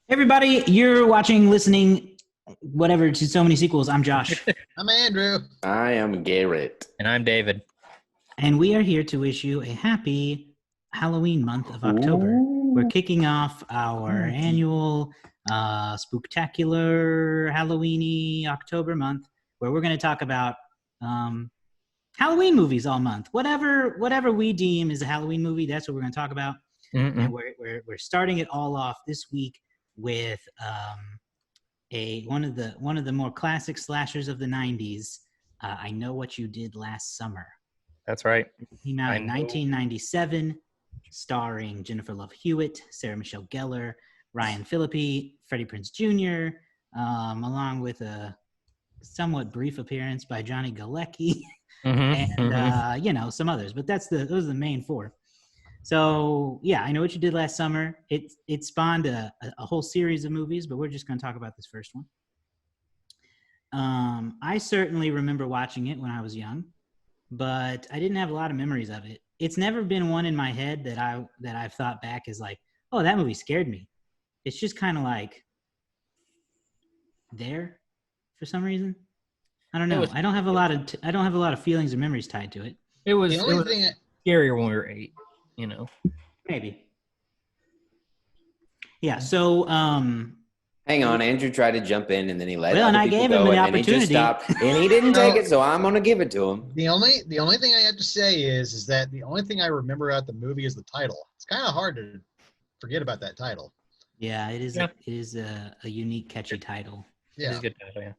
Everybody, you're watching, listening, whatever, to So Many Sequels. I'm Josh. I'm Andrew. I am Garrett. And I'm David. And we are here to wish you a happy Halloween month of October. Ooh. We're kicking off our annual spooktacular Halloweeny October month, where we're going to talk about Halloween movies all month. Whatever we deem is a Halloween movie, that's what we're going to talk about. Mm-mm. And we're starting it all off this week with one of the more classic slashers of the 90s. I Know What You Did Last Summer. That's right. It came out in 1997, starring Jennifer Love Hewitt, Sarah Michelle Gellar, Ryan Phillippe, Freddie Prinze Jr., along with a somewhat brief appearance by Johnny Galecki and some others. But those are the main four. So yeah, I Know What You Did Last Summer. It spawned a whole series of movies, but we're just going to talk about this first one. I certainly remember watching it when I was young, but I didn't have a lot of memories of it. It's never been one in my head that I've thought back as like, oh, that movie scared me. It's just kind of like there for some reason. I don't know. I don't have a lot of feelings or memories tied to it. It was The only thing scarier when we were 8, Maybe. Yeah. So Hang on, Andrew tried to jump in and then he let Well, and other I people gave go, him the and then he just opportunity. stopped, and he didn't take it, so I'm gonna give it to him. the only thing I have to say is that the only thing I remember about the movie is the title. It's kind of hard to forget about that title. Yeah, it is. Yeah. It is a unique, catchy title. It was Yeah. a good title, yeah.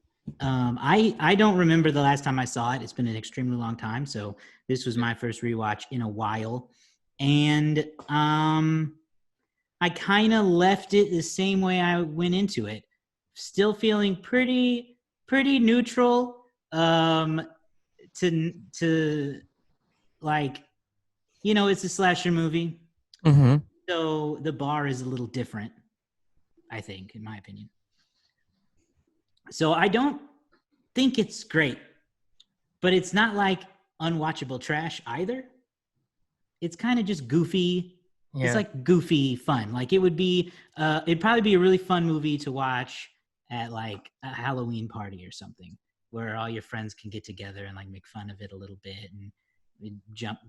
I don't remember the last time I saw it. It's been an extremely long time, so this was my first rewatch in a while, and I kind of left it the same way I went into it, still feeling pretty neutral. To like, it's a slasher movie, so the bar is a little different, I think, in my opinion. So I don't think it's great, but it's not like unwatchable trash either. It's kind of just goofy. Yeah. It's like goofy fun. Like it would be, it'd probably be a really fun movie to watch at like a Halloween party or something, where all your friends can get together and like make fun of it a little bit and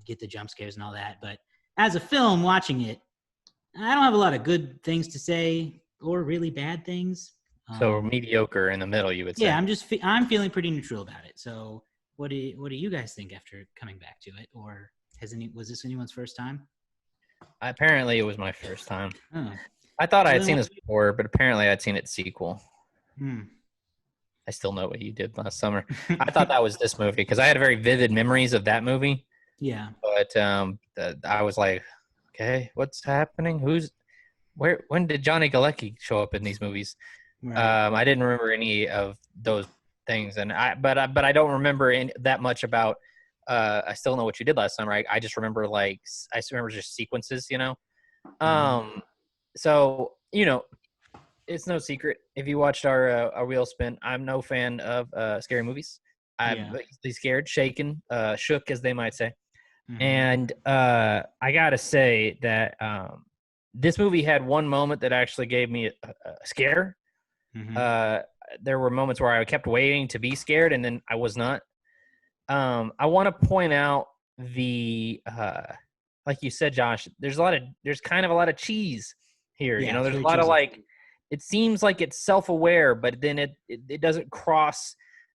get the jump scares and all that. But as a film, watching it, I don't have a lot of good things to say or really bad things. So mediocre in the middle, you would say. Yeah, I'm feeling pretty neutral about it. So what do you guys think after coming back to it, or was this anyone's first time? Apparently, it was my first time. Oh. I thought I had seen this before, but apparently I'd seen its sequel. I Still Know What You Did Last Summer. I thought that was this movie because I had very vivid memories of that movie. Yeah. But I was like, okay, what's happening? When did Johnny Galecki show up in these movies? Right. I didn't remember any of those things, but I don't remember that much about. I Still Know What You Did Last Summer. I just remember just sequences, So it's no secret if you watched our wheel spin. I'm no fan of scary movies. I'm easily scared, shaken, shook, as they might say. Mhm. And I gotta say that this movie had one moment that actually gave me a scare. Mhm. There were moments where I kept waiting to be scared, and then I was not. I want to point out like you said, Josh. There's kind of a lot of cheese here. Yeah, There's a very lot of cheesy. like. It seems like it's self-aware, but then it doesn't cross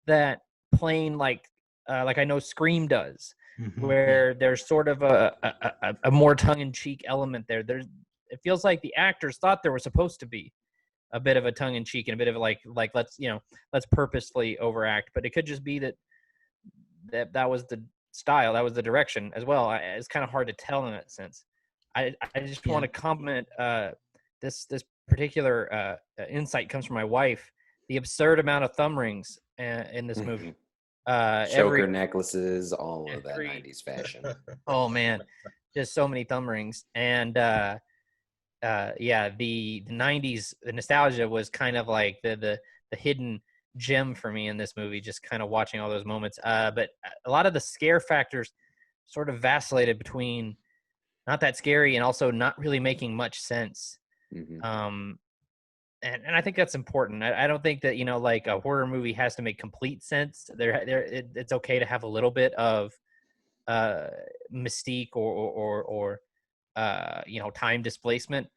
that plane like I know Scream does, Mhm. where there's sort of a more tongue-in-cheek element there. It feels like the actors thought there was supposed to be a bit of a tongue-in-cheek and a bit of like let's purposefully overact, but it could just be that was the style, that was the direction as well. It's kind of hard to tell in that sense. I just want to compliment this particular insight comes from my wife. The absurd amount of thumb rings in this movie. Choker necklaces, all of that 90s fashion. Oh man, just so many thumb rings. And the 90s, the nostalgia was kind of like the hidden gem for me in this movie, just kind of watching all those moments. But a lot of the scare factors sort of vacillated between not that scary and also not really making much sense. Mm-hmm. and I think that's important. I don't think that, like a horror movie has to make complete sense. It's okay to have a little bit of mystique or time displacement.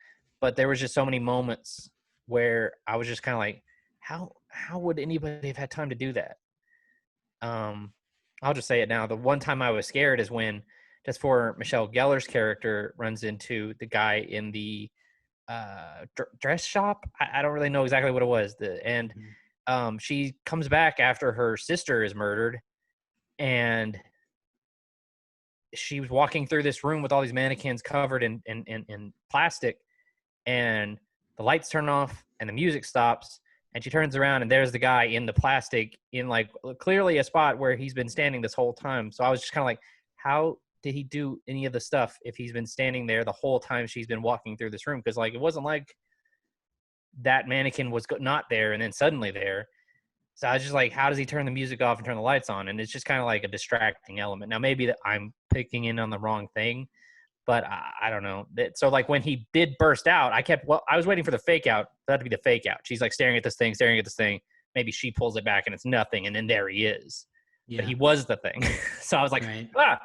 But there was just so many moments where I was just kind of like, how would anybody have had time to do that? I'll just say it now. The one time I was scared is when, just for Michelle Gellar's character runs into the guy in the dress shop. I don't really know exactly what it was. She comes back after her sister is murdered, and she was walking through this room with all these mannequins covered in plastic, and the lights turn off and the music stops, and she turns around and there's the guy in the plastic in like clearly a spot where he's been standing this whole time. So I was just kind of like, how did he do any of the stuff if he's been standing there the whole time she's been walking through this room? Because like it wasn't like that mannequin was not there and then suddenly there. So I was just like, how does he turn the music off and turn the lights on? And it's just kind of like a distracting element. Now maybe that I'm picking in on the wrong thing, but I don't know. So like when he did burst out, I was waiting for the fake out. That to be the fake out. She's like staring at this thing. Maybe she pulls it back and it's nothing, and then there he is. Yeah. But he was the thing. So I was like, right. I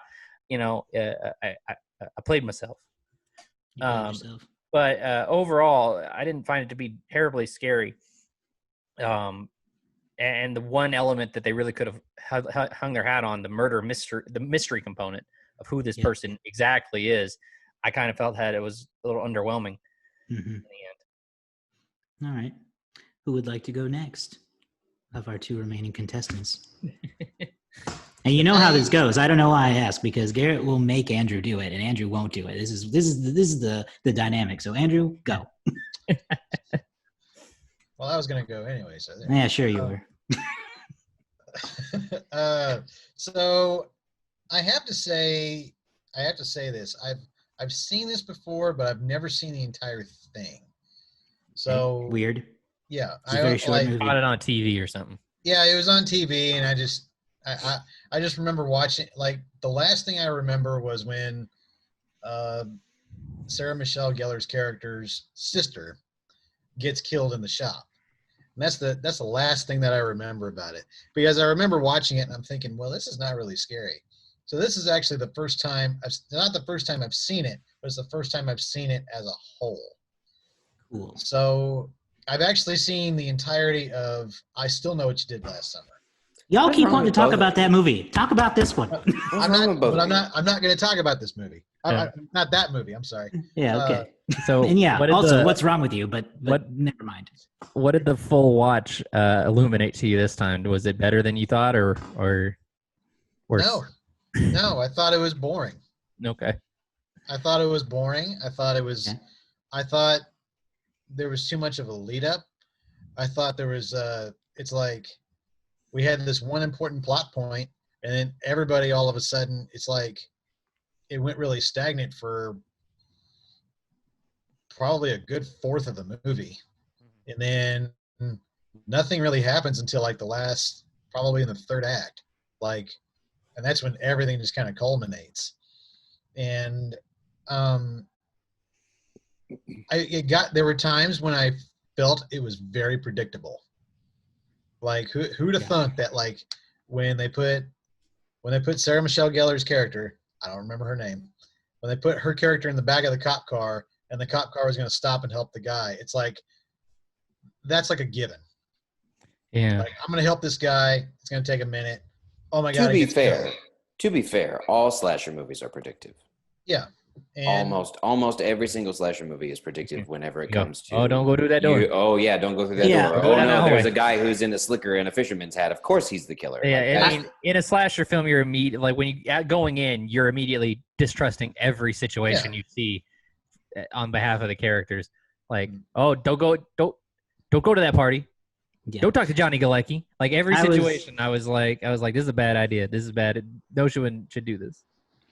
played myself. But overall, I didn't find it to be terribly scary. And the one element that they really could have hung their hat on, the mystery component of who this person exactly is, I kind of felt that it was a little underwhelming in the end. All right. Who would like to go next of our two remaining contestants? And you know how this goes. I don't know why I ask, because Garrett will make Andrew do it and Andrew won't do it. This is the dynamic. So Andrew, go. Well, I was going to go anyway. So yeah, sure you were. So I have to say this. I've seen this before, but I've never seen the entire thing. So weird. Yeah, it's a very short movie. Caught it on TV or something. Yeah, it was on TV, and I just remember watching. Like the last thing I remember was when Sarah Michelle Gellar's character's sister gets killed in the shop. And that's the last thing that I remember about it, because I remember watching it and I'm thinking, well, this is not really scary. So this is actually the first time, not the first time I've seen it, but it's the first time I've seen it as a whole. Cool. So I've actually seen the entirety of I Still Know What You Did Last Summer. Y'all keep wanting to talk about that movie. Talk about this one. I'm not going to talk about this movie. Not that movie. I'm sorry. Yeah. Okay. So and yeah. Also, what's wrong with you? But never mind. What did the full watch illuminate to you this time? Was it better than you thought, or worse? No. I thought it was boring. Okay. I thought it was boring. I thought there was too much of a lead up. I thought there was it's like we had this one important plot point, and then everybody all of a sudden, it's like it went really stagnant for probably a good fourth of the movie. And then nothing really happens until like the last, probably in the third act. Like, and that's when everything just kind of culminates. And there were times when I felt it was very predictable. Like who'd have thunk that, like when they put Sarah Michelle Gellar's character, I don't remember her name, when they put her character in the back of the cop car and the cop car was going to stop and help the guy, it's like that's like a given. Yeah. Like, I'm going to help this guy. It's going to take a minute. Oh my God. To be fair, all slasher movies are predictive. Yeah. And almost every single slasher movie is predictive whenever it comes to. Oh, don't go through that door. Don't go through that door. Oh no, there's a guy who's in a slicker and a fisherman's hat. Of course, he's the killer. Yeah, I mean, in a slasher film, you're like when you going in, you're immediately distrusting every situation you see on behalf of the characters. Like, oh, don't go to that party. Yeah. Don't talk to Johnny Galecki. Like every situation, I was like, this is a bad idea. This is bad. No one should do this.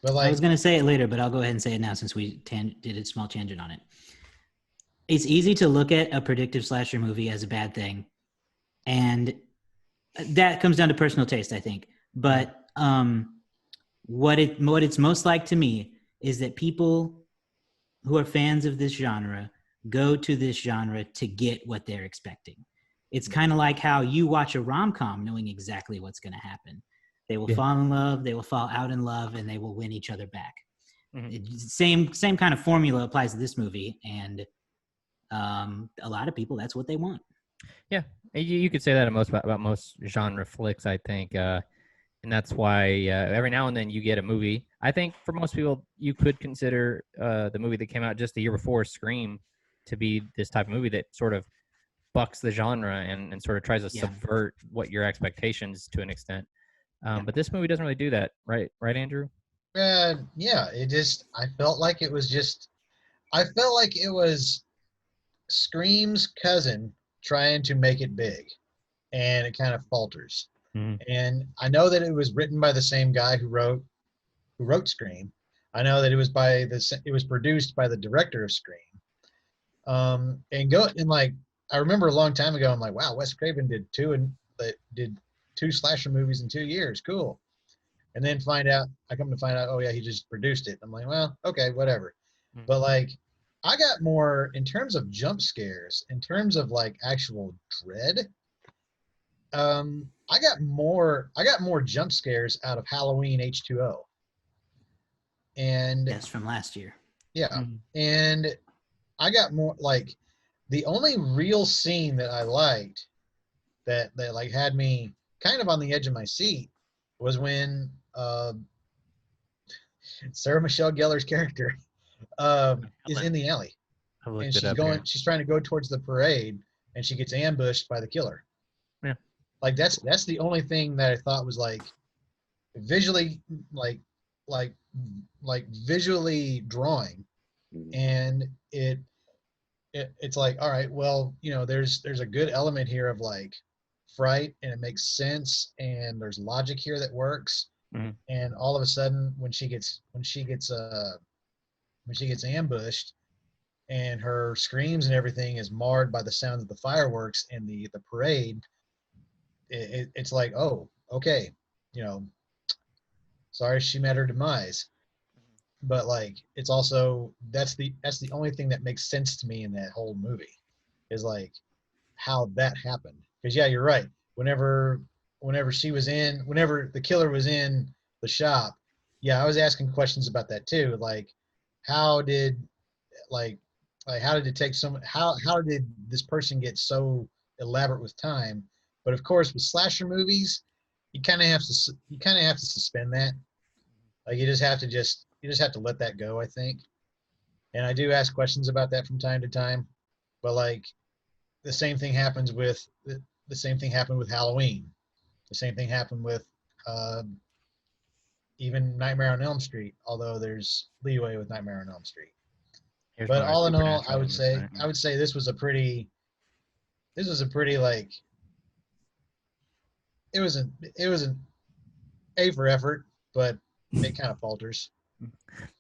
But like, I was going to say it later, but I'll go ahead and say it now since we did a small tangent on it. It's easy to look at a predictive slasher movie as a bad thing. And that comes down to personal taste, I think. But what it's most like to me is that people who are fans of this genre go to this genre to get what they're expecting. It's kind of like how you watch a rom-com knowing exactly what's going to happen. They will fall in love, they will fall out in love, and they will win each other back. Same kind of formula applies to this movie, and a lot of people, that's what they want. Yeah, you could say that about most genre flicks, I think, and that's why every now and then you get a movie. I think for most people, you could consider the movie that came out just the year before, Scream, to be this type of movie that sort of bucks the genre and sort of tries to subvert what your expectations to an extent. But this movie doesn't really do that, right, Andrew? Yeah, I felt like it was Scream's cousin trying to make it big, and it kind of falters. And I know that it was written by the same guy who wrote Scream. I know that it was produced by the director of Scream. I remember a long time ago, I'm like, wow, Wes Craven did two slasher movies in 2 years. Cool. And then I come to find out, oh yeah, he just produced it. I'm like, well, okay, whatever. But like, I got more in terms of jump scares, in terms of like actual dread. I got more jump scares out of Halloween H2O. And yes, from last year. Yeah. And I got more like the only real scene that I liked that like had me kind of on the edge of my seat was when Sarah Michelle Gellar's character is in the alley, and she's trying to go towards the parade, and she gets ambushed by the killer. Yeah, like that's the only thing that I thought was like visually like visually drawing, and it's like, all right, well, there's a good element here of like fright, and it makes sense, and there's logic here that works. And all of a sudden when she gets ambushed and her screams and everything is marred by the sound of the fireworks and the parade, it's like, oh, okay, sorry she met her demise. But like, it's also that's the only thing that makes sense to me in that whole movie is like how that happened. Because yeah, you're right. Whenever the killer was in the shop, yeah, I was asking questions about that too. Like, how did it take how did this person get so elaborate with time? But of course, with slasher movies, you kind of have to suspend that. Like, you just have to let that go, I think. And I do ask questions about that from time to time. But like, the same thing happened with Halloween. The same thing happened with even Nightmare on Elm Street, although there's leeway with Nightmare on Elm Street. But all in all, I would say this was a pretty like, it was an A for effort, but it kind of falters. I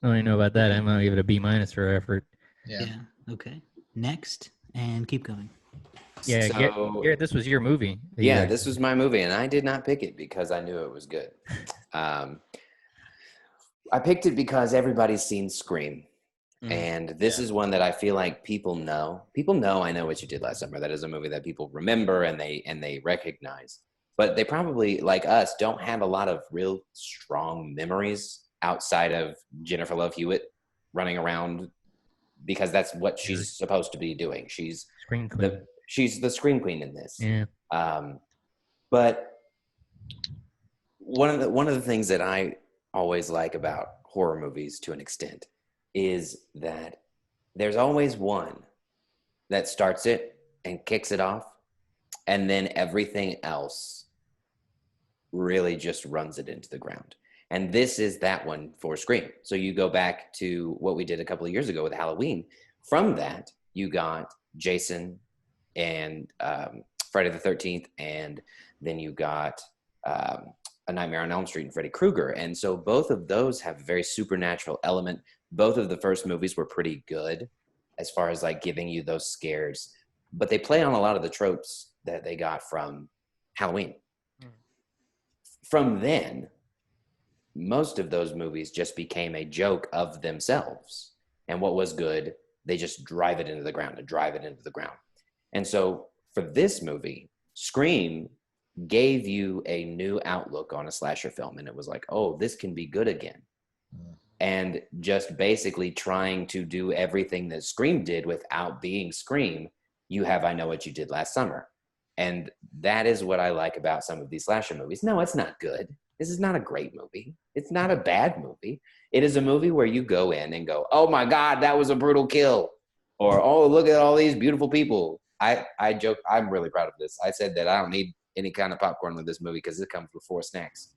don't know about that. I'm gonna give it a B- for effort. Yeah. Okay. Next, and keep going. Yeah, so, Garrett, this was your movie. Yeah, this was my movie, and I did not pick it because I knew it was good. I picked it because everybody's seen Scream. And this is one that I feel like people know. People know I Know What You Did Last Summer. That is a movie that people remember and they recognize. But they probably, like us, don't have a lot of real strong memories outside of Jennifer Love Hewitt running around, because that's what she's supposed to be doing. She's the Scream Queen in this. Yeah. But one of the things that I always like about horror movies to an extent is that there's always one that starts it and kicks it off, and then everything else really just runs it into the ground. And this is that one for Scream. So you go back to what we did a couple of years ago with Halloween. From that, you got Jason and Friday the 13th, and then you got A Nightmare on Elm Street and Freddy Krueger. And so both of those have a very supernatural element. Both of the first movies were pretty good as far as like giving you those scares, but they play on a lot of the tropes that they got from Halloween. From then, most of those movies just became a joke of themselves. And what was good They just drive it into the ground and drive it into the ground. And so for this movie, Scream gave you a new outlook on a slasher film. And it was like, oh, this can be good again. And just basically trying to do everything that Scream did without being Scream, you have I Know What You Did Last Summer. And that is what I like about some of these slasher movies. No, it's not good. This is not a great movie. It's not a bad movie. It is a movie where you go in and go, oh my God, that was a brutal kill. Or, oh, look at all these beautiful people. I joke, I'm really proud of this. I said that I don't need any kind of popcorn with this movie because it comes with 4 snacks.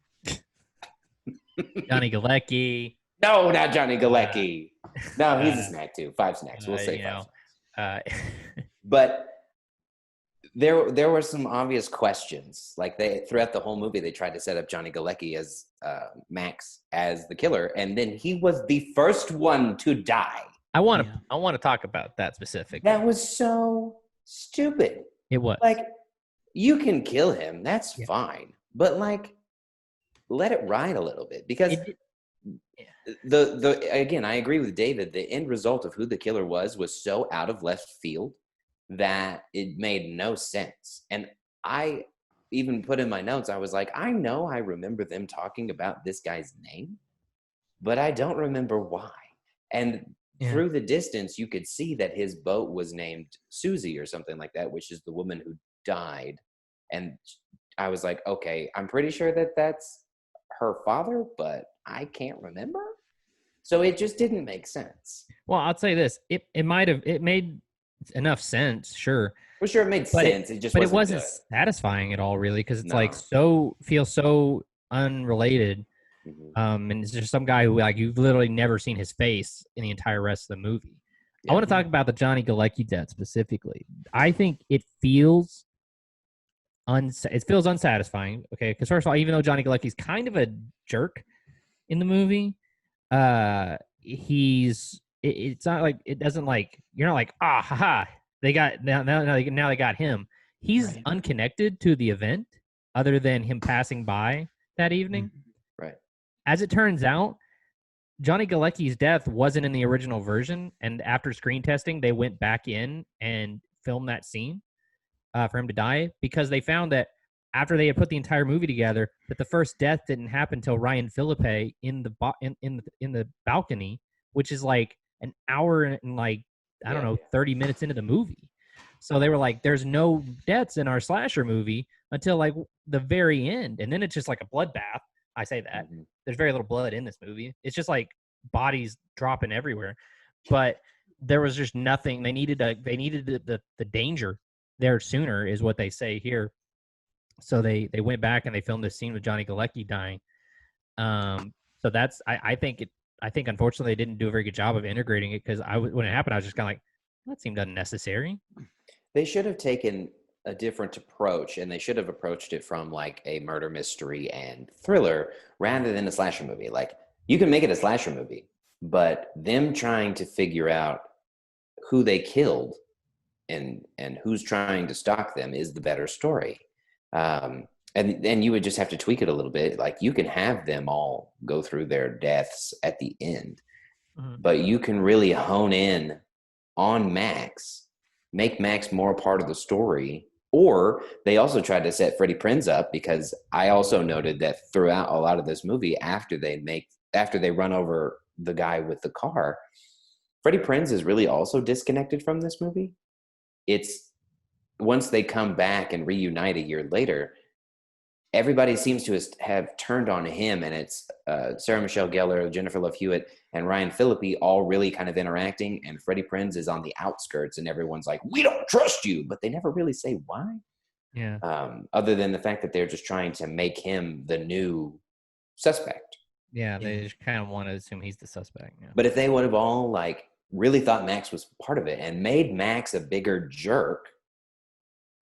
Johnny Galecki. No, not Johnny Galecki. No, he's a snack too. 5 snacks. We'll say 5 snacks. But there were some obvious questions. Like throughout the whole movie, they tried to set up Johnny Galecki as Max as the killer, and then he was the first one to die. I want to talk about that specifically. That was so stupid. It was like, you can kill him, that's fine, but like, let it ride a little bit, because the again, I agree with David. The end result of who the killer was so out of left field that it made no sense. And I even put in my notes, I was like, I know I remember them talking about this guy's name, but I don't remember why. And through the distance, you could see that his boat was named Susie or something like that, which is the woman who died. And I was like, okay, I'm pretty sure that that's her father, but I can't remember. So it just didn't make sense. Well, I'll tell you this. It made enough sense, sure. Well, sure, it made sense. It wasn't satisfying at all, really, because it's like feels so unrelated. And it's just some guy who, like, you've literally never seen his face in the entire rest of the movie. I want to talk about the Johnny Galecki death specifically. I think it feels unsatisfying. Okay, because first of all, even though Johnny Galecki's kind of a jerk in the movie, it's not like, it doesn't, like, you're not like, haha, they got now they got him. He's unconnected to the event other than him passing by that evening. Right. As it turns out, Johnny Galecki's death wasn't in the original version, and after screen testing, they went back in and filmed that scene for him to die, because they found that after they had put the entire movie together, that the first death didn't happen until Ryan Philippe in the balcony, which is like an hour and like, I don't know, 30 minutes into the movie. So they were like, there's no deaths in our slasher movie until like the very end. And then it's just like a bloodbath. I say that. There's very little blood in this movie. It's just like bodies dropping everywhere. But there was just nothing. They needed the danger there sooner, is what they say here. So they went back and they filmed this scene with Johnny Galecki dying. So that's, I think unfortunately they didn't do a very good job of integrating it, because when it happened, I was just kind of like, that seemed unnecessary. They should have taken a different approach, and they should have approached it from like a murder mystery and thriller rather than a slasher movie. Like, you can make it a slasher movie, but them trying to figure out who they killed and who's trying to stalk them is the better story. And you would just have to tweak it a little bit. Like, you can have them all go through their deaths at the end, but you can really hone in on Max, make Max more a part of the story. Or they also tried to set Freddie Prinze up, because I also noted that throughout a lot of this movie, after they run over the guy with the car, Freddie Prinze is really also disconnected from this movie. It's once they come back and reunite a year later, everybody seems to have turned on him, and it's Sarah Michelle Gellar, Jennifer Love Hewitt, and Ryan Phillippe all really kind of interacting, and Freddie Prinze is on the outskirts, and everyone's like, we don't trust you, but they never really say why. Yeah. Other than the fact that they're just trying to make him the new suspect. Yeah, they just kind of want to assume he's the suspect. Yeah. But if they would have all like really thought Max was part of it and made Max a bigger jerk,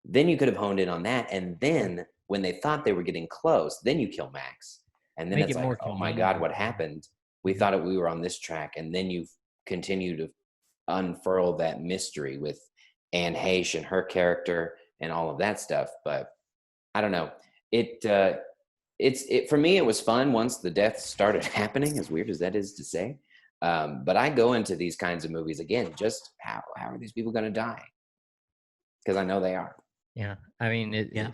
then you could have honed in on that, and then when they thought they were getting close, then you kill Max. And then it's like, oh my God, what happened? We thought we were on this track. And then you continue to unfurl that mystery with Anne Heche and her character and all of that stuff. But I don't know. For me, it was fun once the deaths started happening, as weird as that is to say. But I go into these kinds of movies again, just how are these people going to die? Because I know they are. Yeah, I mean, Yeah.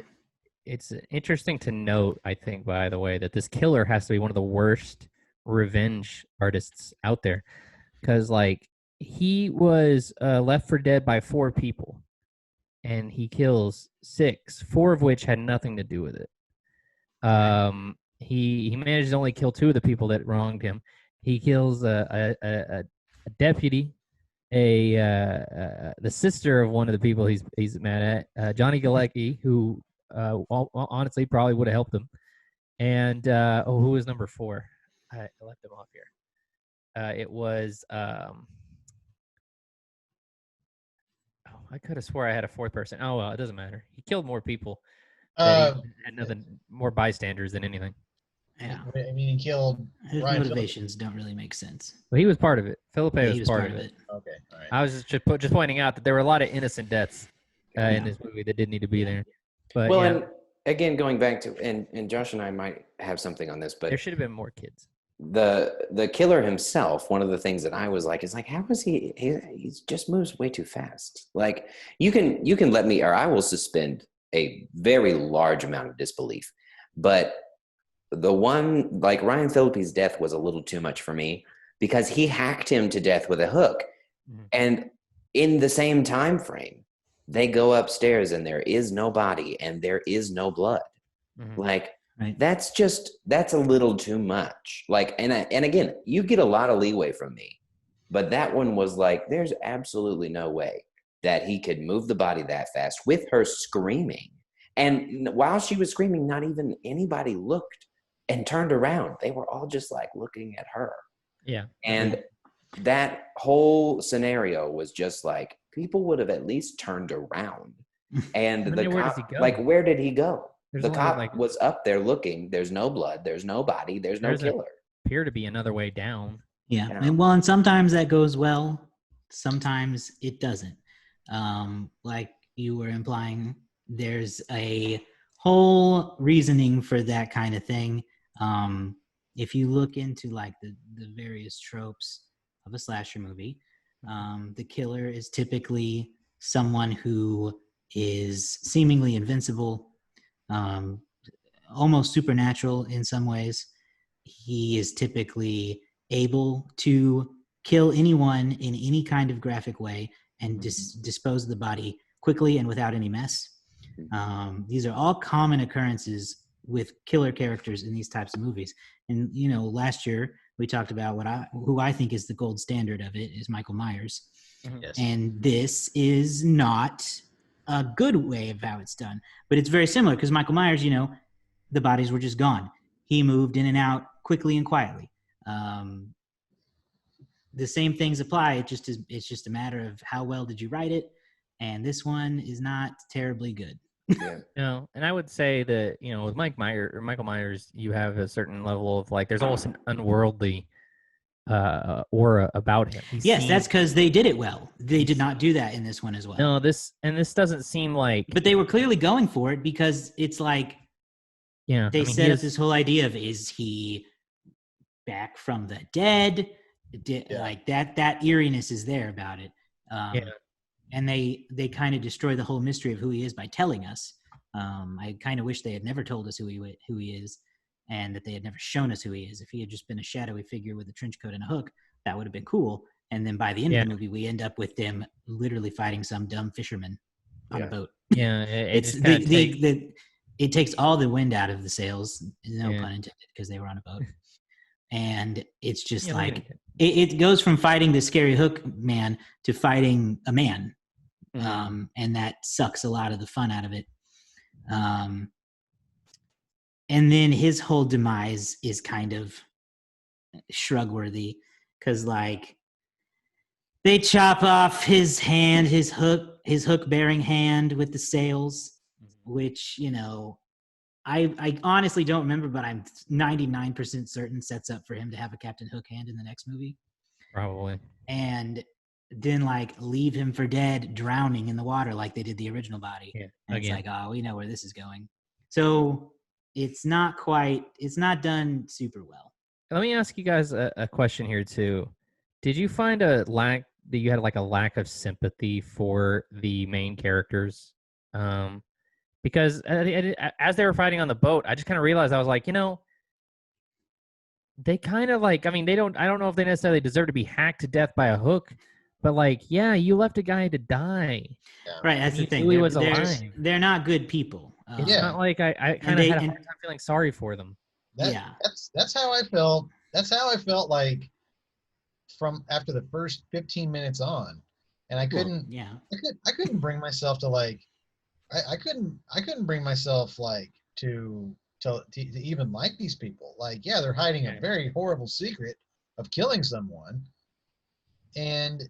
it's interesting to note, I think, by the way, that this killer has to be one of the worst revenge artists out there, because like he was left for dead by 4 people, and he kills 6, 4 of which had nothing to do with it. He managed to only kill 2 of the people that wronged him. He kills a deputy, the sister of one of the people he's mad at, Johnny Galecki, who honestly probably would have helped him. And who was number 4? I left him off here. It was I could have swore I had a 4th person. Oh well, it doesn't matter. He killed more people. He had nothing more bystanders than anything. Yeah. I mean, he killed His Ryan motivations don't really make sense. But he was part of it. Felipe Yeah, was, he was part of it. Okay, all right. I was just pointing out that there were a lot of innocent deaths in this movie that didn't need to be there. But Well, yeah, and again, going back to and Josh and I might have something on this, but there should have been more kids. the killer himself, one of the things that I was like is like, how is he just moves way too fast. Like you can let me, or I will suspend a very large amount of disbelief. But the one, like Ryan Phillippe's death was a little too much for me, because he hacked him to death with a hook. Mhm. And in the same time frame, they go upstairs and there is no body and there is no blood. Mhm. Like, Right. that's a little too much. Like, and again, you get a lot of leeway from me, but that one was like, there's absolutely no way that he could move the body that fast with her screaming. And while she was screaming, not even anybody looked and turned around. They were all just like looking at her. Yeah. And that whole scenario was just like, people would have at least turned around. And And the then where does cop, he go? like, where did he go? There's The only, cop like- was up there looking. There's no blood. There's no body. There's no There's a- killer. Appear to be another way down. Yeah. Yeah. And sometimes that goes well, sometimes it doesn't. Like you were implying, there's a whole reasoning for that kind of thing. If you look into like the various tropes of a slasher movie, the killer is typically someone who is seemingly invincible, almost supernatural in some ways. He is typically able to kill anyone in any kind of graphic way and dispose of the body quickly and without any mess. These are all common occurrences with killer characters in these types of movies. And last year we talked about who I think is the gold standard of it is Michael Myers. Yes. And this is not a good way of how it's done, but it's very similar because Michael Myers, the bodies were just gone. He moved in and out quickly and quietly. The same things apply. It's just a matter of how well did you write it, and this one is not terribly good. Yeah. No, and I would say that with Michael Myers, you have a certain level of like, there's almost an unworldly aura about him. Yes, that's because they did it well. They did not do that in this one as well. No, this doesn't seem like. But they were clearly going for it because it's like they set up this whole idea of, is he back from the dead? Like that eeriness is there about it. And they kind of destroy the whole mystery of who he is by telling us. I kind of wish they had never told us who he is, and that they had never shown us who he is. If he had just been a shadowy figure with a trench coat and a hook, that would have been cool. And then by the end of the movie, we end up with them literally fighting some dumb fisherman on a boat. Yeah, it takes all the wind out of the sails, no pun intended, because they were on a boat. And it's just it goes from fighting the scary hook man to fighting a man. And that sucks a lot of the fun out of it. And then his whole demise is kind of shrug-worthy because they chop off his hand, his hook-bearing hand with the sails, which, I honestly don't remember, but I'm 99% certain sets up for him to have a Captain Hook hand in the next movie. Probably. And then leave him for dead, drowning in the water like they did the original body. Yeah. And it's like, oh, we know where this is going. So it's not done super well. Let me ask you guys a question here too. Did you find a lack that you had like a lack of sympathy for the main characters? Because as they were fighting on the boat, I just kind of realized I was like, they kind of like, I mean, I don't know if they necessarily deserve to be hacked to death by a hook, but like, yeah, you left a guy to die. Right, that's the You thing. knew he was alive. They're not good people. It's Yeah. not like I kind of had a hard time feeling sorry for them. That's how I felt. That's how I felt like from after the first 15 minutes on, and I couldn't. I couldn't bring myself to like. I couldn't bring myself like to even like these people. Like, yeah, they're hiding a very horrible secret of killing someone, and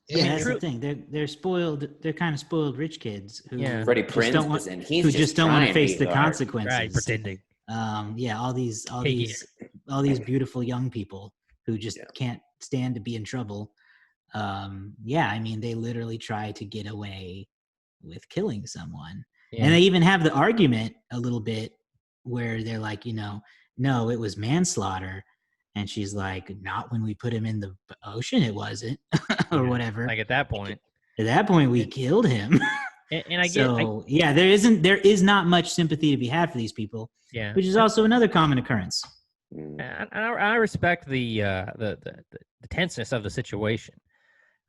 that's the thing. They're spoiled. They're kind of spoiled rich kids who Freddie Prinze don't want to face the consequences. Right, pretending. All these beautiful young people who just can't stand to be in trouble. I mean, they literally try to get away with killing someone. And they even have the argument a little bit where they're like, no, it was manslaughter. And she's like, not when we put him in the ocean, it wasn't, or whatever. Like at that point, we killed him. And I there is not much sympathy to be had for these people. Yeah, which is also another common occurrence. And I respect the tenseness of the situation.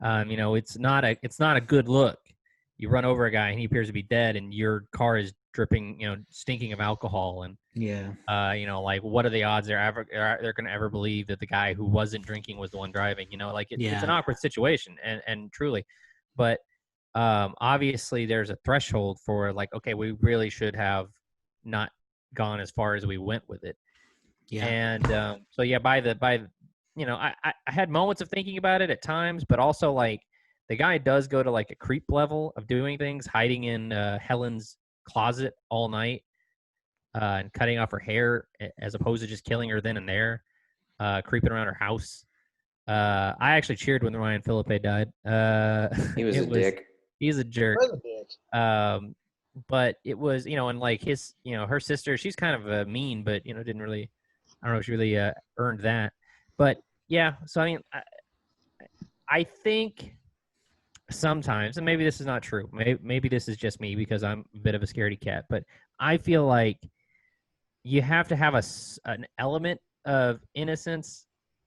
It's not a good look. You run over a guy and he appears to be dead, and your car is dripping, stinking of alcohol, and like what are the odds they're going to ever believe that the guy who wasn't drinking was the one driving? It's an awkward situation, and truly, but obviously there's a threshold for like, okay, we really should have not gone as far as we went with it. And I had moments of thinking about it at times, but also like the guy does go to like a creep level of doing things, hiding in Helen's closet all night and cutting off her hair as opposed to just killing her then and there, creeping around her house. I actually cheered when Ryan Philippe died. He was a dick. He's a jerk. But it was, and like his, her sister, she's kind of mean, but, didn't really, I don't know if she really earned that. But yeah, so I mean, I think sometimes, and maybe this is not true. Maybe this is just me because I'm a bit of a scaredy cat, but I feel like you have to have an element of innocence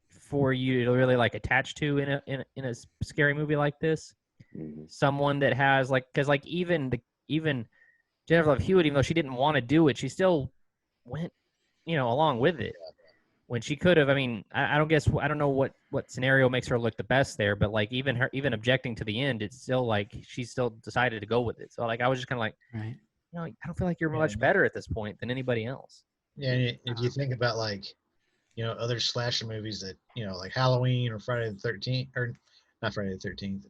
for you to really like attach to in a scary movie like this. Mm-hmm. Someone that has like, because like even Jennifer Love Hewitt, even though she didn't want to do it, she still went, along with it. When she could have, I mean, I don't know what scenario makes her look the best there, but like even objecting to the end, it's still like she still decided to go with it. So like I was just kind of like, right, I don't feel like you're much better at this point than anybody else. Yeah, if you think about like, other slasher movies that like Halloween or Friday the 13th, or not Friday the 13th,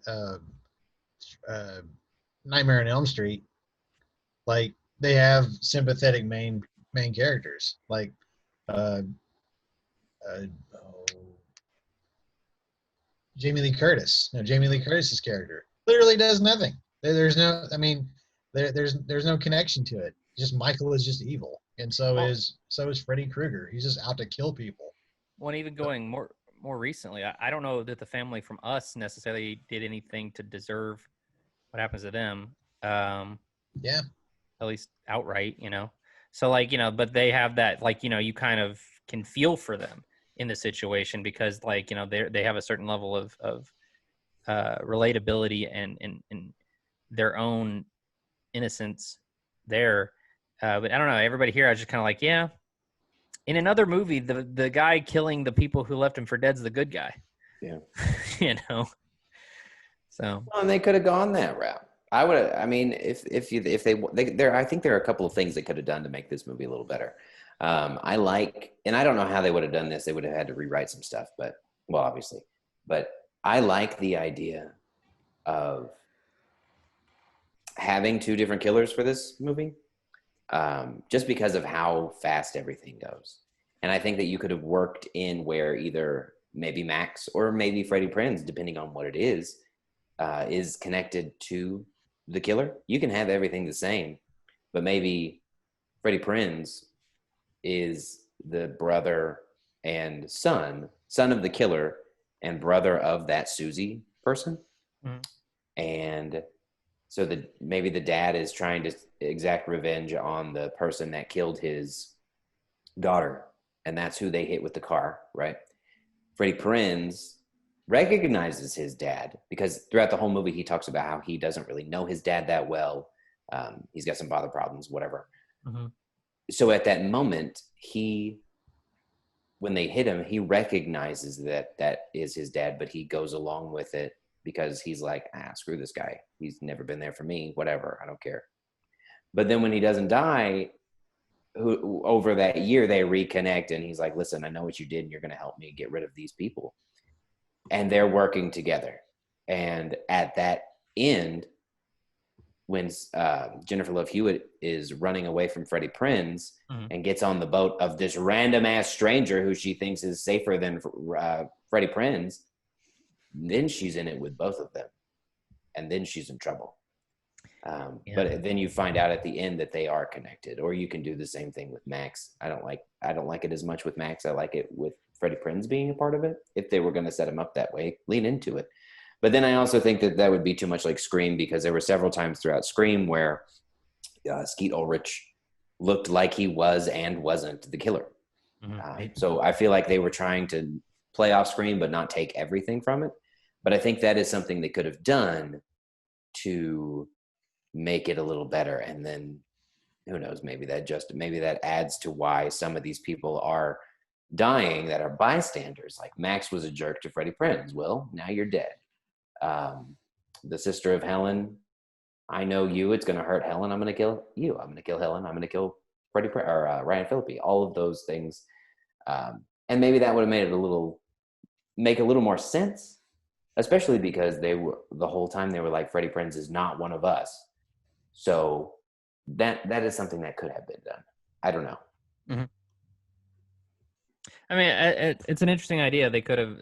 Nightmare on Elm Street, like they have sympathetic main characters like. Jamie Lee Curtis. Jamie Lee Curtis's character literally does nothing. There's no connection to it. Just Michael is just evil, and so is Freddy Krueger. He's just out to kill people. Well, even going more recently, I don't know that the family from Us necessarily did anything to deserve what happens to them. Yeah. At least outright, So like, but they have that, like, you kind of can feel for them in the situation because like, they have a certain level of relatability and their own innocence there. But I don't know, everybody here, I was just kind of like, yeah. In another movie, the guy killing the people who left him for dead's the good guy. Yeah. So. Well, and they could have gone that route. I would. I mean, if they I think there are a couple of things they could have done to make this movie a little better. And I don't know how they would have done this. They would have had to rewrite some stuff, obviously. But I like the idea of having two different killers for this movie, just because of how fast everything goes. And I think that you could have worked in where either maybe Max or maybe Freddie Prinze, depending on what it is connected to the killer. You can have everything the same, but maybe Freddie Prinze is the brother and son son of the killer and brother of that Susie person. Mhm. And so maybe the dad is trying to exact revenge on the person that killed his daughter, and that's who they hit with the car, right? Freddie Prinze recognizes his dad because throughout the whole movie he talks about how he doesn't really know his dad that well. He's got some father problems, whatever. Mm-hmm. So at that moment, when they hit him, he recognizes that is his dad, but he goes along with it because he's like, screw this guy. He's never been there for me, whatever, I don't care. But then when he doesn't die, over that year, they reconnect, and he's like, listen, I know what you did, and you're going to help me get rid of these people. And they're working together. And at that end, when Jennifer Love Hewitt is running away from Freddie Prinze and gets on the boat of this random ass stranger who she thinks is safer than Freddie Prinze, then she's in it with both of them. And then she's in trouble. But then you find out at the end that they are connected, or you can do the same thing with Max. I don't like it as much with Max. I like it with Freddie Prinze being a part of it. If they were going to set him up that way, lean into it. But then I also think that would be too much like Scream, because there were several times throughout Scream where Skeet Ulrich looked like he was and wasn't the killer. So I feel like they were trying to play off Scream but not take everything from it. But I think that is something they could have done to make it a little better. And then who knows, maybe that adds to why some of these people are dying that are bystanders. Like Max was a jerk to Freddie Prinze. Well, now you're dead. The sister of Helen, I know you, it's going to hurt Helen, I'm going to kill you, I'm going to kill Helen, I'm going to kill Ryan Phillippe, all of those things. And maybe that would have made it make a little more sense, especially because the whole time they were like, Freddie Prinze is not one of us. So that is something that could have been done. I don't know. Mm-hmm. I mean, it's an interesting idea. They could have,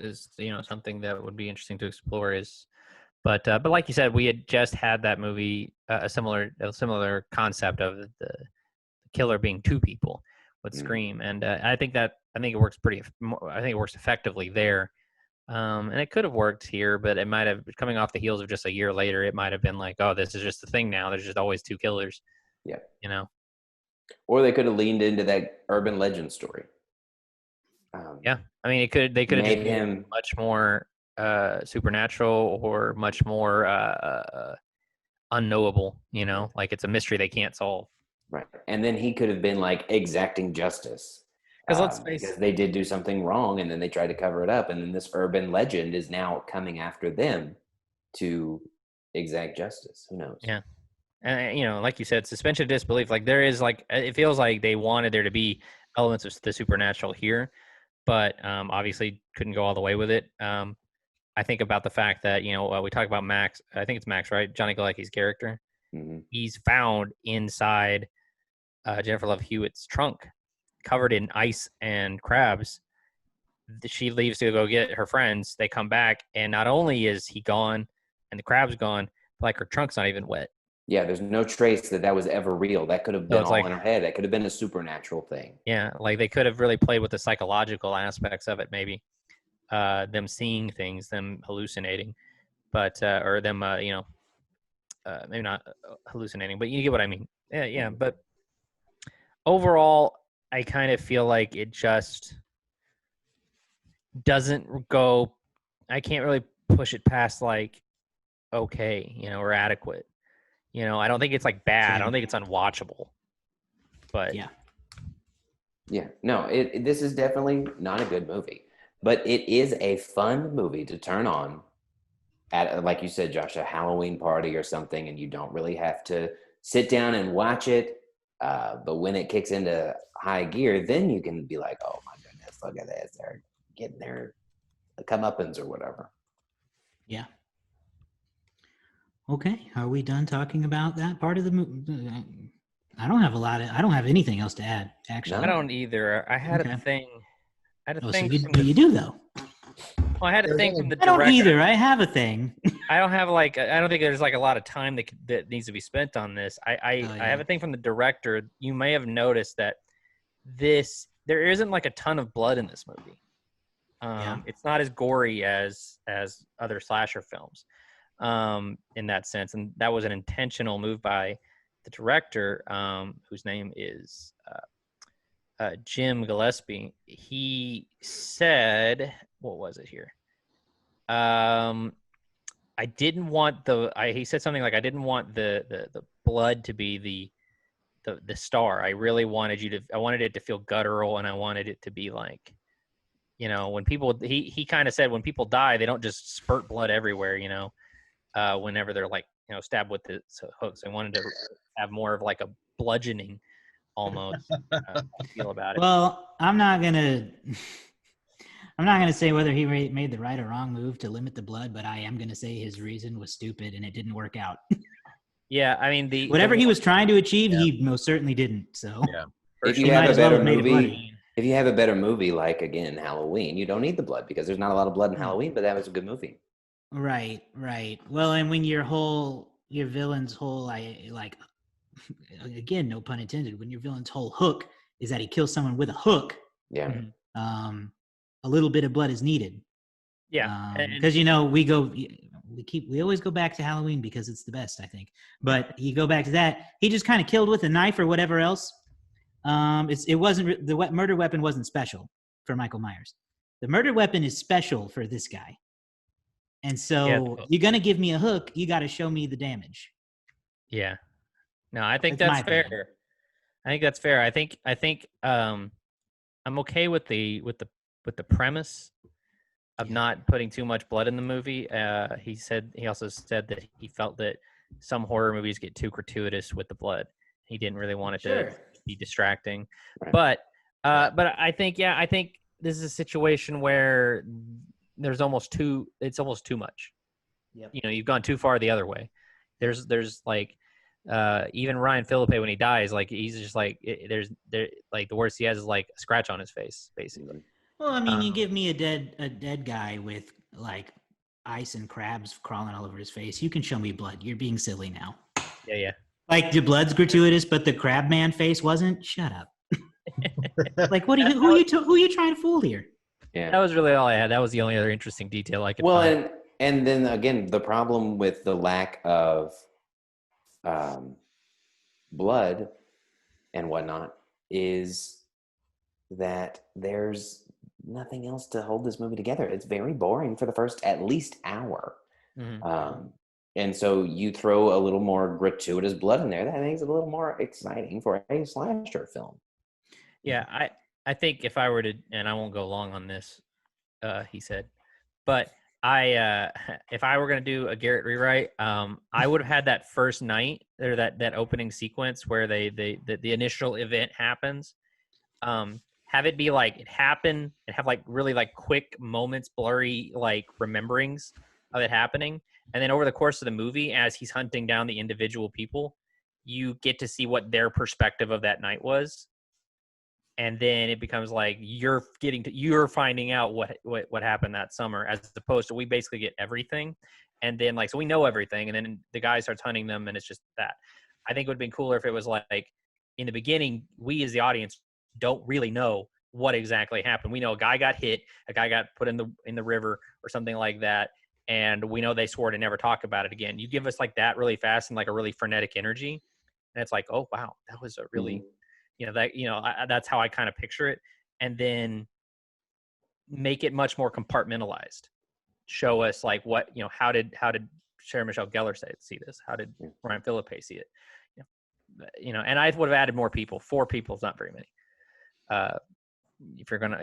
something that would be interesting to explore but like you said, we had just had that movie, a similar concept of the killer being two people with Scream, and I think it works effectively there, and it could have worked here, but it might have, coming off the heels of just a year later, it might have been like, oh, this is just the thing now. There's just always two killers. Yeah, Or they could have leaned into that urban legend story. I mean, they could have made him much more supernatural or much more unknowable, like it's a mystery they can't solve. Right. And then he could have been like exacting justice. Because they did do something wrong and then they tried to cover it up. And then this urban legend is now coming after them to exact justice. Who knows? Yeah. And, like you said, suspension of disbelief. Like there is it feels like they wanted there to be elements of the supernatural here, but obviously couldn't go all the way with it. I think about the fact that, we talk about Max. I think it's Max, right? Johnny Galecki's character. Mm-hmm. He's found inside Jennifer Love Hewitt's trunk, covered in ice and crabs. She leaves to go get her friends. They come back, and not only is he gone and the crab's gone, but like her trunk's not even wet. Yeah, there's no trace that was ever real. That could have been all in her head. That could have been a supernatural thing. Yeah, like they could have really played with the psychological aspects of it, maybe. Them seeing things, them hallucinating, but or them, maybe not hallucinating, but you get what I mean. Yeah. But overall, I kind of feel like it just doesn't go. I can't really push it past like okay, or adequate. I don't think it's like bad. I don't think it's unwatchable. But yeah. No, this is definitely not a good movie, but it is a fun movie to turn on at, like you said, Josh, a Halloween party or something, and you don't really have to sit down and watch it. But when it kicks into high gear, then you can be like, oh my goodness, look at this. They're getting their comeuppance or whatever. Yeah. Okay, are we done talking about that part of the movie? I don't have anything else to add, actually. I don't either. I had a thing. So you do, though. Well, I had a thing from the director. I don't either. I have a thing. I don't have I don't think there's a lot of time that needs to be spent on this. I have a thing from the director. You may have noticed that there isn't a ton of blood in this movie. Yeah. It's not as gory as other slasher films in that sense, and that was an intentional move by the director, whose name is Jim Gillespie. He said, what was it here? I didn't want he said something like, I didn't want the blood to be the star. I really wanted I wanted it to feel guttural, and I wanted it to be like, when people, he kind of said when people die, they don't just spurt blood everywhere, whenever they're like, stabbed with the hooks. I wanted to have more of like a bludgeoning almost feel about it. Well, I'm not gonna say whether he made the right or wrong move to limit the blood, but I am gonna say his reason was stupid and it didn't work out. Yeah, I mean whatever he was trying to achieve, he most certainly didn't. So Yeah. If you have a better movie, like, again, Halloween, you don't need the blood because there's not a lot of blood in Halloween, but that was a good movie. Right. Well, and when your villain's whole, again, no pun intended, when your villain's whole hook is that he kills someone with a hook, Yeah. A little bit of blood is needed. Yeah. Because we always go back to Halloween because it's the best, I think. But you go back to that, he just kind of killed with a knife or whatever else. It wasn't, the murder weapon wasn't special for Michael Myers. The murder weapon is special for this guy. And so you're going to give me a hook, you got to show me the damage. Yeah. No, I think that's fair. Opinion. I think that's fair. I think I'm okay with the premise of not putting too much blood in the movie. He also said that he felt that some horror movies get too gratuitous with the blood. He didn't really want it to be distracting. Right. But I think this is a situation where it's almost too much. Yep. You've gone too far the other way. There's like even Ryan Phillippe, when he dies, like he's just like like the worst he has is like a scratch on his face, basically. Well, I mean, you give me a dead guy with like ice and crabs crawling all over his face. You can show me blood. You're being silly now. Yeah. Like the blood's gratuitous, but the crab man face wasn't. Shut up. Like, who are you trying to fool here? Yeah, that was really all I had. That was the only other interesting detail I could find. Well, and then again, the problem with the lack of blood and whatnot is that there's nothing else to hold this movie together. It's very boring for the first at least hour. Mm-hmm. And so you throw a little more gratuitous blood in there, that makes it a little more exciting for a slasher film. Yeah, I think if I were to, and I won't go long on this, he said, but if I were going to do a Garrett rewrite, I would have had that first night or that opening sequence where the initial event happens. Have it be like it happened and have like really like quick moments, blurry like rememberings of it happening. And then over the course of the movie, as he's hunting down the individual people, you get to see what their perspective of that night was. And then it becomes like you're finding out what happened that summer, as opposed to we basically get everything. And then so we know everything. And then the guy starts hunting them and it's just that. I think it would have been cooler if it was like in the beginning, we as the audience don't really know what exactly happened. We know a guy got hit, a guy got put in the river or something like that. And we know they swore to never talk about it again. You give us like that really fast and like a really frenetic energy. And it's like, oh, wow, that was a really, that's how I kind of picture it. And then make it much more compartmentalized. Show us like what, how did Sarah Michelle Gellar see this? How did Ryan Phillippe see it? And I would have added more people. 4 people is not very many. If you're gonna,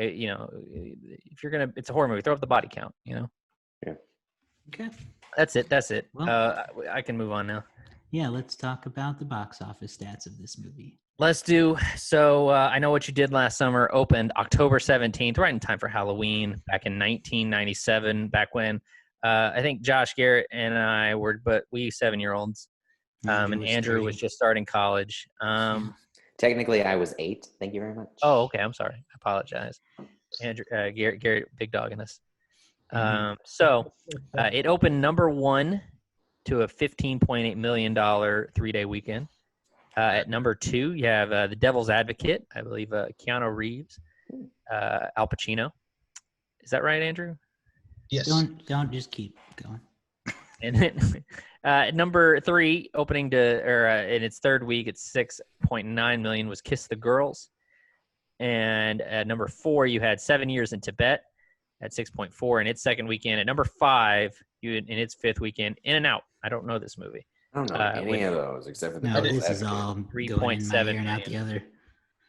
it's a horror movie. Throw up the body count. Yeah. Okay. That's it. Well, I can move on now. Yeah, let's talk about the box office stats of this movie. Let's do. So I Know What You Did Last Summer opened October 17th, right in time for Halloween, back in 1997. Back when I think Josh Garrett and I were, but we 7-year-olds, and Andrew was just starting college. Technically, I was 8. Thank you very much. Oh, okay. I'm sorry. I apologize. Andrew, Garrett, big dog in this. So it opened number 1 to a $15.8 million 3-day weekend. At number 2, you have The Devil's Advocate, I believe Keanu Reeves, Al Pacino. Is that right, Andrew? Yes. Don't just keep going. And then number 3, opening in its third week at 6.9 million was Kiss the Girls. And at number 4, you had 7 Years in Tibet at 6.4 in its second weekend. At number 5, in its fifth weekend, In and Out. I don't know this movie. I don't know any of those except for the No, Devil's this is Advocate. all going in 3.7 my ear and out the other.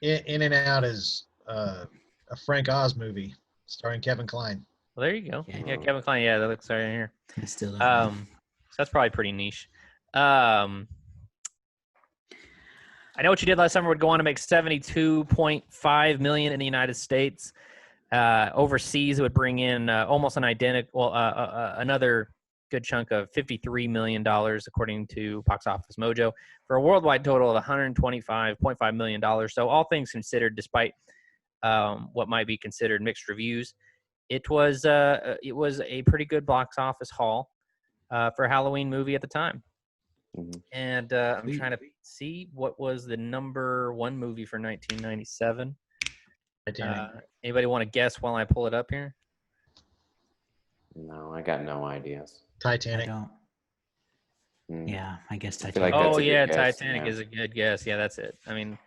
In and Out is a Frank Oz movie starring Kevin Kline. Well, there you go. Okay. Yeah, Kevin Kline. Yeah, that looks right in here. I still don't know. So that's probably pretty niche. I know What You Did Last Summer would go on to make $72.5 million in the United States. Overseas, it would bring in almost an identical, another good chunk of $53 million, according to Box Office Mojo, for a worldwide total of $125.5 million. So all things considered, despite what might be considered mixed reviews, it was a pretty good box office haul for a Halloween movie at the time. Mhm. And I'm trying to see what was the number 1 movie for 1997. Anybody want to guess while I pull it up here? No, I got no ideas. I Titanic. don't. Mm. Yeah, I guess feel Titanic. like that's Oh a good yeah, guess, Titanic yeah. is a good guess. Yeah, that's it. I mean,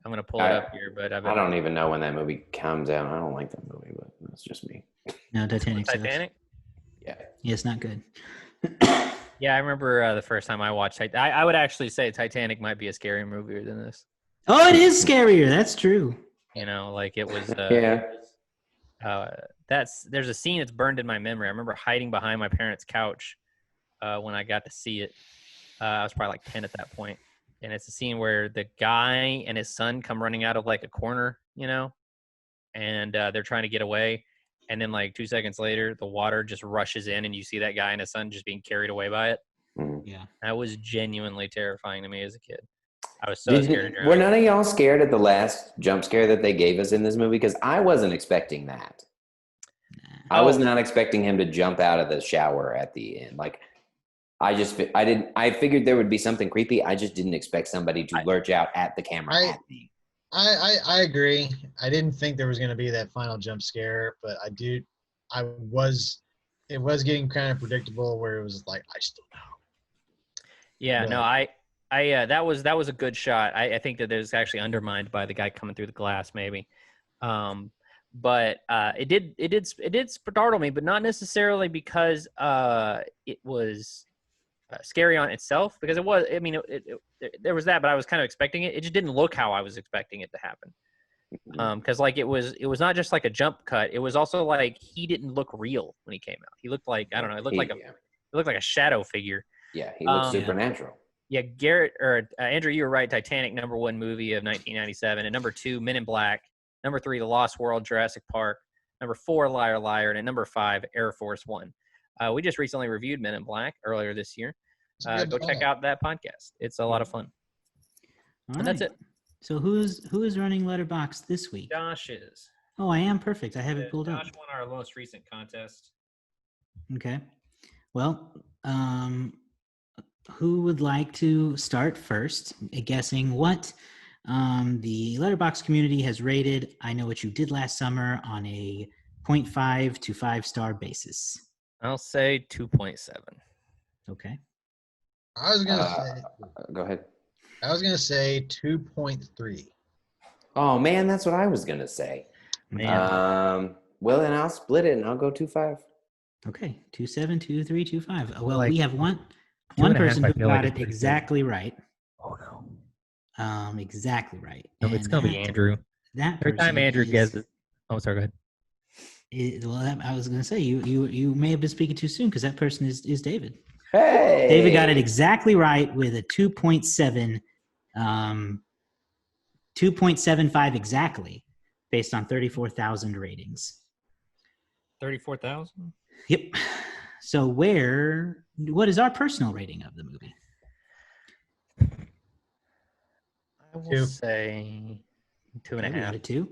I'm gonna pull it up here, but I don't even know when that movie comes out. I don't like that movie, but that's just me. No, Titanic. Titanic. Yeah. Yeah, it's not good. Yeah, I remember the first time I watched Titanic. I would actually say Titanic might be a scarier movie than this. Oh, it is scarier. That's true. You know, like it was. Yeah. There's a scene that's burned in my memory. I remember hiding behind my parents' couch when I got to see it. I was probably like 10 at that point, and it's a scene where the guy and his son come running out of like a corner, you know, and they're trying to get away, and then like 2 seconds later, the water just rushes in, and you see that guy and his son just being carried away by it. Mm. Yeah. That was genuinely terrifying to me as a kid. I was so scared to drown. Were none of y'all scared at the last jump scare that they gave us in this movie? Because I wasn't expecting that. I was not expecting him to jump out of the shower at the end. Like, I figured there would be something creepy. I just didn't expect somebody to lurch out at the camera at me. I agree. I didn't think there was going to be that final jump scare, but it was getting kind of predictable where it was like, I still know. Yeah, But- no, that was a good shot. I think that it was actually undermined by the guy coming through the glass, maybe. But it did startle me, but not necessarily because it was scary on itself. Because it was, I mean, there was that, but I was kind of expecting it. It just didn't look how I was expecting it to happen. Because like it was not just like a jump cut. It was also like he didn't look real when he came out. He looked like, I don't know. It looked like a shadow figure. Yeah, he looked supernatural. Yeah, Garrett or Andrew, you were right. Titanic, number 1 movie of 1997, and number 2, Men in Black. Number 3, The Lost World, Jurassic Park. Number 4, Liar Liar, and at number 5, Air Force One. We just recently reviewed Men in Black earlier this year. Go check out that podcast. It's a lot of fun. All And that's right. it. So who's running Letterboxd this week? Josh is. Oh, I am perfect. I have it pulled up. Josh won our most recent contest. Okay. Well, who would like to start first guessing what the Letterboxd community has rated I Know What You Did Last Summer on a 0.5 to 5 star basis? I'll say 2.7. Okay. I was gonna say. Go ahead. I was gonna say 2.3. Oh man, that's what I was gonna say. Man. Well, then I'll split it and I'll go 2.5. Okay. 2.7, 2.3, 2.5. Well, Like, we have one 2.5, person I who feel like got it's it pretty exactly right. Oh no. Exactly right. No, it's And gonna be Andrew. That Every time person Andrew is- guesses. Oh, sorry. Go ahead. I was going to say you may have been speaking too soon because that person is David. Hey, David got it exactly right with a 2.7, 2.75 exactly, based on 34,000 ratings. 34,000. Yep. So what is our personal rating of the movie? I will 2. say 2.5. Okay, we got a 2.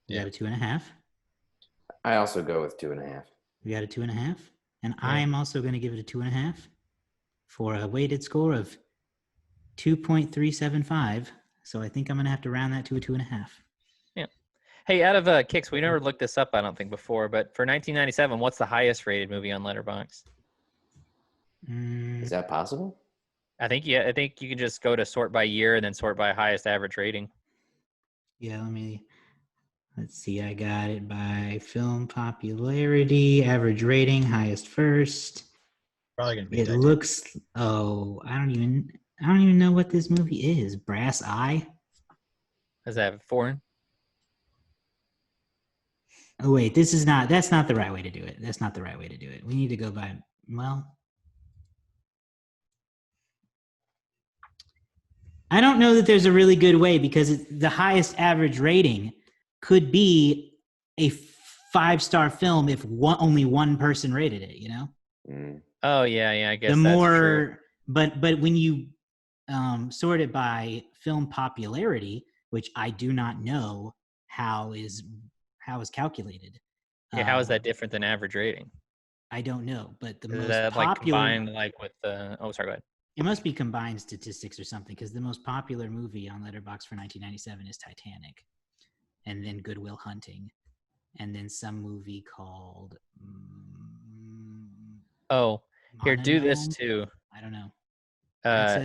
We got a 2.5. I also go with 2.5. We got a 2.5. And Yeah. I am also going to give it a 2.5 for a weighted score of 2.375. So I think I'm going to have to round that to a 2.5. Hey, out of Kicks, we never looked this up, I don't think, before, but for 1997, what's the highest rated movie on Letterboxd? Is that possible? I think you can just go to sort by year and then sort by highest average rating. Yeah, let's see. I got it by film popularity, average rating, highest first. Probably gonna be. It looks. Oh, I don't even know what this movie is. Brass Eye. Is that foreign? Oh wait, that's not the right way to do it. That's not the right way to do it. We need to go by, well, I don't know that there's a really good way because the highest average rating could be a 5-star film if only one person rated it, Oh yeah, I guess the that's more, true. but when you sort it by film popularity, which I do not know how is calculated. Yeah, how is that different than average rating? I don't know, but the Is most that popular, like combined like with the? Oh, sorry, go ahead. it must be combined statistics or something, because the most popular movie on Letterboxd for 1997 is Titanic, and then Good Will Hunting, and then some movie called Here, do this Mononome? too. I don't know.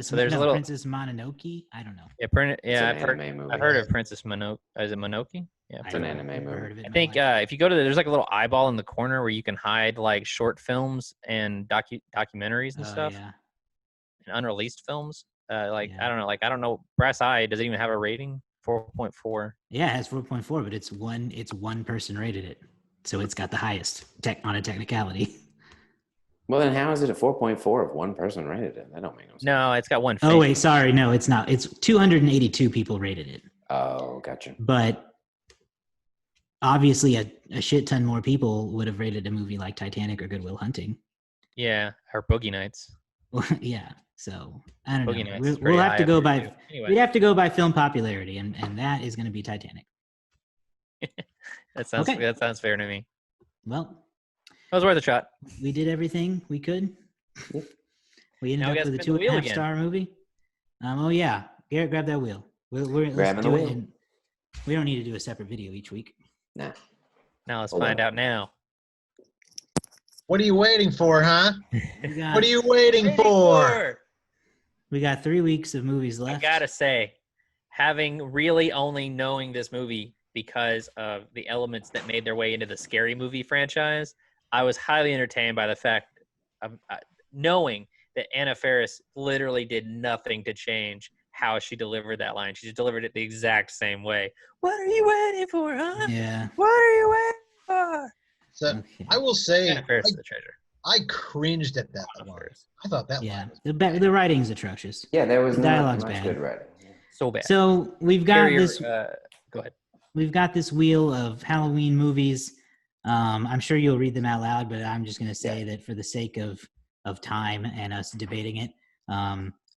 So there's a little Princess Mononoke. I don't know. I've heard of Princess Mononoke. Is it Monoke? Yeah, It's an anime movie. I think if you go to there's like a little eyeball in the corner where you can hide like short films and documentaries and stuff, Yeah. and unreleased films. Yeah. I don't know. Brass Eye, does it even have a rating? 4.4. Yeah, it has 4.4, but it's one person rated it, so it's got the highest on a technicality. Well, then how is it a 4.4 if one person rated it? That don't make no sense. No, it's got one. Oh wait, sorry, no, it's not. It's 282 people rated it. Oh, gotcha. But obviously, a shit ton more people would have rated a movie like Titanic or Good Will Hunting. Yeah, or Boogie Nights. Yeah, so I don't Boogie know. Nights is We'll have high to go up by. there, too. Anyway. We'd have to go by film popularity, and that is going to be Titanic. That sounds fair to me. Well, it was worth a shot. We did everything we could. We ended up with a 2.5-star movie. Oh yeah, Garrett, grab that wheel. Let's do it. And we don't need to do a separate video each week. Nah. Now let's find out now. What are you waiting for, huh? What are you waiting for? We got 3 weeks of movies left. I gotta say, having really only knowing this movie because of the elements that made their way into the Scary Movie franchise, I was highly entertained by the fact of knowing that Anna Faris literally did nothing to change how she delivered that line. She just delivered it the exact same way. What are you waiting for, huh? Yeah. What are you waiting for? So I will say, Anna Faris is the treasure. I cringed at that line. I thought that line was the writing's atrocious. Yeah, there was the dialogue's not much bad. good writing. So bad. So we've got this. Go ahead. We've got this wheel of Halloween movies. I'm sure you'll read them out loud, but I'm just going to say that for the sake of time and us debating it,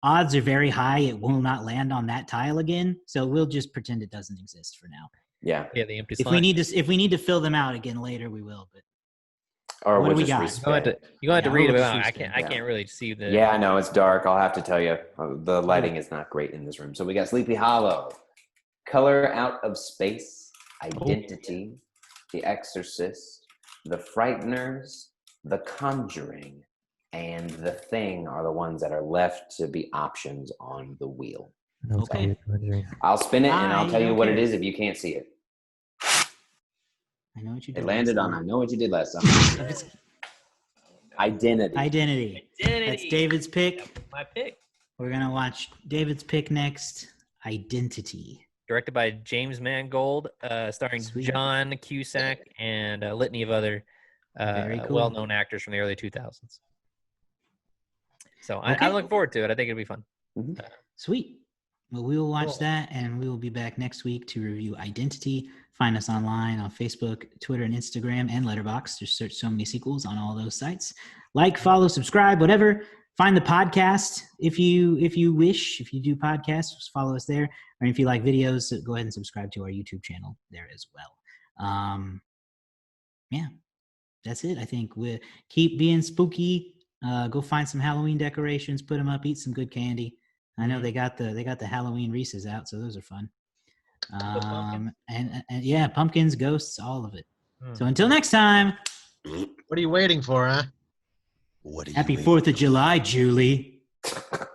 odds are very high it will not land on that tile again. So we'll just pretend it doesn't exist for now. Yeah. Yeah, the empty slot. If we need to fill them out again later, we will. But or what we'll do we got? You have to read it out. I can't really see the. Yeah, I know it's dark. I'll have to tell you, the lighting is not great in this room. So we got Sleepy Hollow, Color Out of Space, Identity, The Exorcist, The Frighteners, The Conjuring, and The Thing are the ones that are left to be options on the wheel. Okay. So I'll spin it and I'll tell you what it is if you can't see it. I know what you did. It landed on I know what you did last time. Identity. That's David's pick. My pick. We're going to watch David's pick next, Identity. Directed by James Mangold, starring John Cusack and a litany of other well-known actors from the early 2000s. So I look forward to it. I think it'll be fun. Mm-hmm. Sweet. Well, we will watch that, and we will be back next week to review Identity. Find us online on Facebook, Twitter, and Instagram, and Letterboxd. Just search So Many Sequels on all those sites. Like, follow, subscribe, whatever. Find the podcast if you wish. If you do podcasts, just follow us there. Or if you like videos, go ahead and subscribe to our YouTube channel there as well. Yeah, that's it. I think we'll keep being spooky. Go find some Halloween decorations, put them up, eat some good candy. I know they got the Halloween Reese's out, so those are fun. And yeah, pumpkins, ghosts, all of it. Hmm. So until next time, What are you waiting for, huh? What are you happy waiting 4th of July, Julie. for?